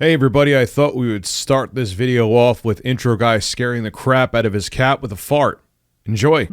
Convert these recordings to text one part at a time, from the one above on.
Hey everybody, I thought we would start this video off with intro guy scaring the crap out of his cat with a fart. Enjoy.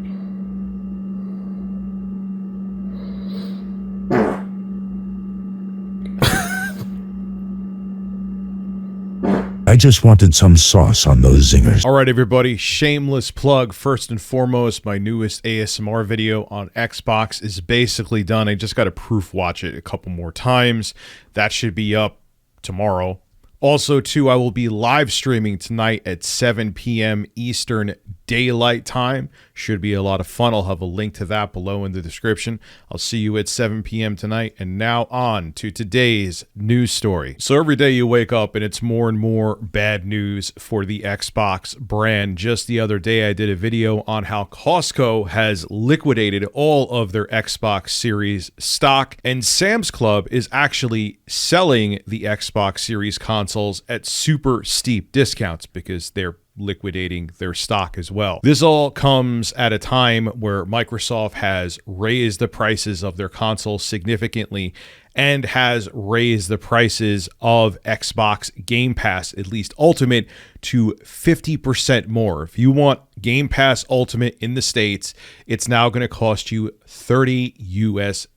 I just wanted some sauce on those zingers. Alright everybody, shameless plug. First and foremost, my newest ASMR video on Xbox is basically done. I just got to proof watch it a couple more times. That should be up tomorrow. Also, too, I will be live streaming tonight at 7 p.m. Eastern Daylight Time. Should be a lot of fun. I'll have a link to that below in the description. I'll see you at 7 p.m. tonight. And now on to today's news story. So every day you wake up and it's more and more bad news for the Xbox brand. Just the other day, I did a video on how Costco has liquidated all of their Xbox Series stock, and Sam's Club is actually selling the Xbox Series consoles at super steep discounts because they're liquidating their stock as well. This all comes at a time where Microsoft has raised the prices of their consoles significantly and has raised the prices of Xbox Game Pass, at least Ultimate, to 50% more. If you want Game Pass Ultimate in the States, it's now going to cost you $30 US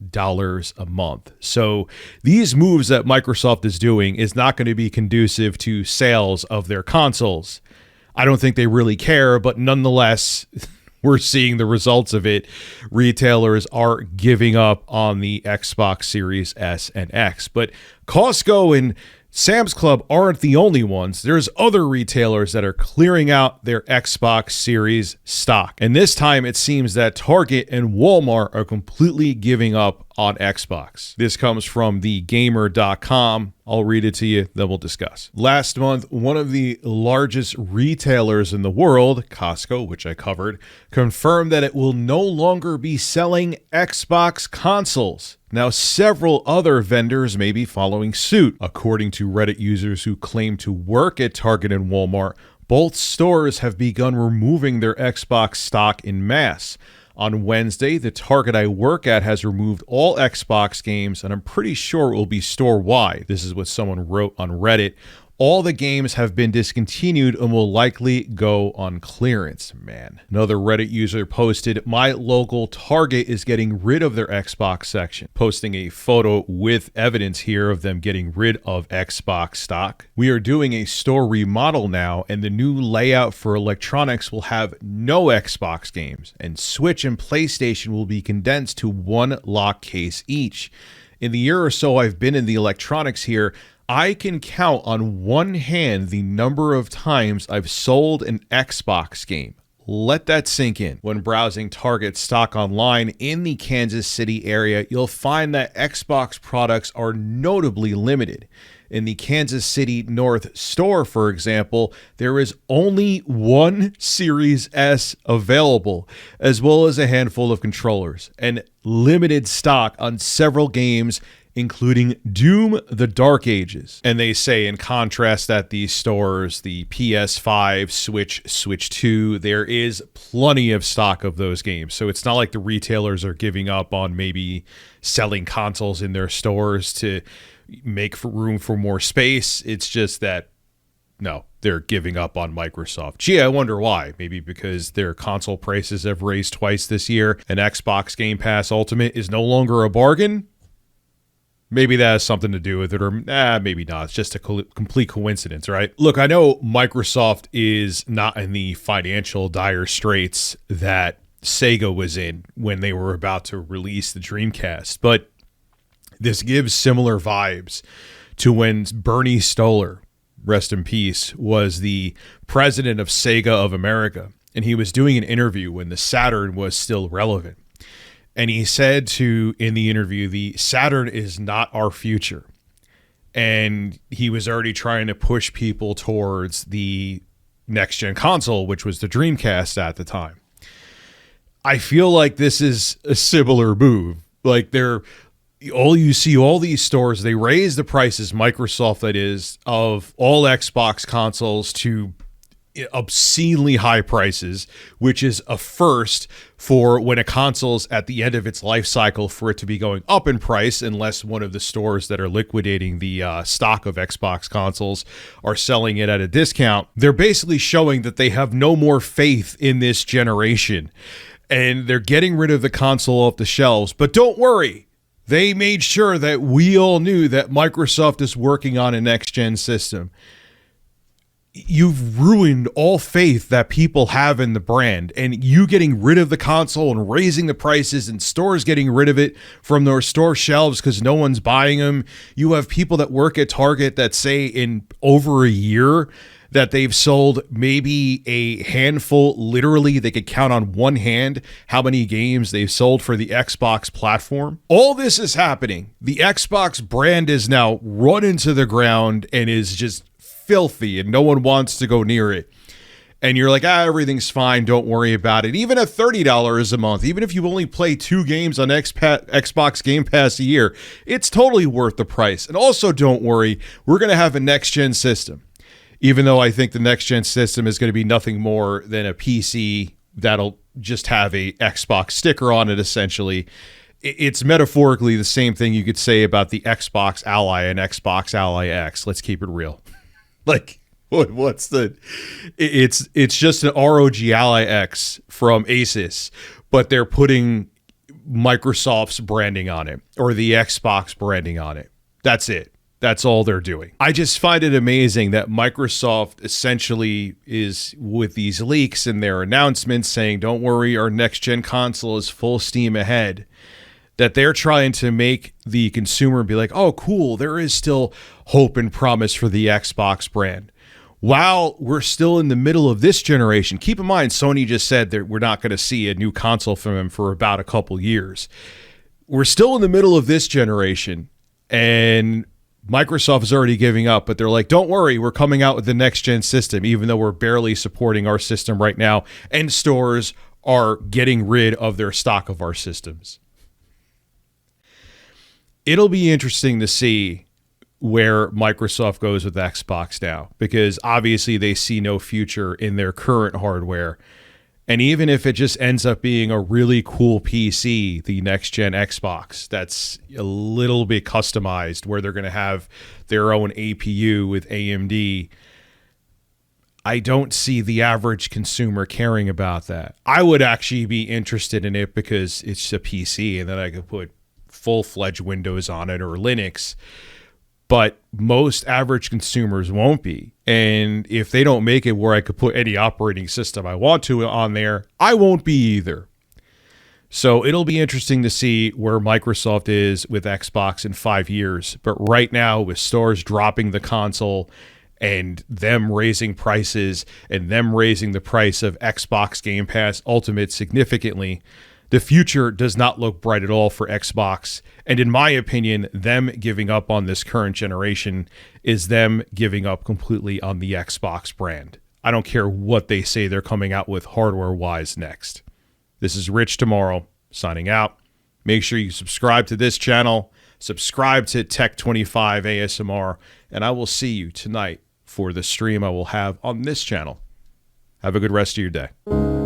a month. So these moves that Microsoft is doing is not going to be conducive to sales of their consoles. I don't think they really care, but nonetheless, we're seeing the results of it. Retailers are giving up on the Xbox Series S and X. But Costco and Sam's Club aren't the only ones. There's other retailers that are clearing out their Xbox Series stock. And this time it seems that Target and Walmart are completely giving up on Xbox. This comes from thegamer.com. I'll read it to you, then we'll discuss. Last month, one of the largest retailers in the world, Costco, which I covered, confirmed that it will no longer be selling Xbox consoles. Now, several other vendors may be following suit. According to Reddit users who claim to work at Target and Walmart, both stores have begun removing their Xbox stock en masse. On Wednesday, the Target I work at has removed all Xbox games, and I'm pretty sure it will be store-wide. This is what someone wrote on Reddit. All the games have been discontinued and will likely go on clearance. Man. Another Reddit user posted, "My local Target is getting rid of their Xbox section," posting a photo with evidence here of them getting rid of Xbox stock. "We are doing a store remodel now, and the new layout for electronics will have no Xbox games, and Switch and PlayStation will be condensed to one lock case each. In the year or so I've been in the electronics here, I can count on one hand the number of times I've sold an Xbox game." Let that sink in. When browsing Target stock online in the Kansas City area, you'll find that Xbox products are notably limited. In the Kansas City North store, for example, there is only one Series S available, as well as a handful of controllers, and limited stock on several games, including Doom: The Dark Ages. And they say in contrast that these stores, the PS5, Switch 2, there is plenty of stock of those games. So it's not like the retailers are giving up on maybe selling consoles in their stores to make room for more space. It's just that, no, they're giving up on Microsoft. Gee, I wonder why. Maybe because their console prices have raised twice this year and Xbox Game Pass Ultimate is no longer a bargain? Maybe that has something to do with it, or maybe not. It's just a complete coincidence, right? Look, I know Microsoft is not in the financial dire straits that Sega was in when they were about to release the Dreamcast, but this gives similar vibes to when Bernie Stoller, rest in peace, was the president of Sega of America, and he was doing an interview when the Saturn was still relevant. And he said in the interview, the Saturn is not our future. And he was already trying to push people towards the next-gen console, which was the Dreamcast at the time. I feel like this is a similar move. Like you see all these stores, they raise the prices, Microsoft that is, of all Xbox consoles to obscenely high prices, which is a first for when a console's at the end of its life cycle for it to be going up in price, unless one of the stores that are liquidating the stock of Xbox consoles are selling it at a discount. They're basically showing that they have no more faith in this generation, and they're getting rid of the console off the shelves. But don't worry, they made sure that we all knew that Microsoft is working on a next-gen system. You've ruined all faith that people have in the brand, and you getting rid of the console and raising the prices and stores getting rid of it from their store shelves because no one's buying them. You have people that work at Target that say in over a year that they've sold maybe a handful, literally they could count on one hand how many games they've sold for the Xbox platform. All this is happening. The Xbox brand is now run into the ground and is just filthy, and no one wants to go near it. And you're like, everything's fine, don't worry about it. Even at $30 a month, even if you only play 2 games on Xbox Game Pass a year, it's totally worth the price. And also, don't worry, we're going to have a next-gen system. Even though I think the next-gen system is going to be nothing more than a PC that'll just have a Xbox sticker on it, essentially. It's metaphorically the same thing you could say about the Xbox Ally and Xbox Ally X. Let's keep it real. Like, what's the... It's just an ROG Ally X from Asus, but they're putting Microsoft's branding on it, or the Xbox branding on it. That's it. That's all they're doing. I just find it amazing that Microsoft essentially is, with these leaks and their announcements saying, don't worry, our next-gen console is full steam ahead, that they're trying to make the consumer be like, oh, cool, there is still hope and promise for the Xbox brand. While we're still in the middle of this generation, keep in mind, Sony just said that we're not going to see a new console from them for about a couple years. We're still in the middle of this generation, and Microsoft is already giving up, but they're like, don't worry, we're coming out with the next-gen system, even though we're barely supporting our system right now, and stores are getting rid of their stock of our systems. It'll be interesting to see where Microsoft goes with Xbox now, because obviously they see no future in their current hardware. And even if it just ends up being a really cool PC, the next-gen Xbox, that's a little bit customized, where they're going to have their own APU with AMD, I don't see the average consumer caring about that. I would actually be interested in it because it's a PC, and then I could put full-fledged Windows on it or Linux. But most average consumers won't be. And if they don't make it where I could put any operating system I want to on there, I won't be either. So it'll be interesting to see where Microsoft is with Xbox in 5 years. But right now, with stores dropping the console and them raising prices and them raising the price of Xbox Game Pass Ultimate significantly, the future does not look bright at all for Xbox. And in my opinion, them giving up on this current generation is them giving up completely on the Xbox brand. I don't care what they say they're coming out with hardware-wise next. This is Rich Tomorrow, signing out. Make sure you subscribe to this channel, subscribe to Tech25 ASMR, and I will see you tonight for the stream I will have on this channel. Have a good rest of your day.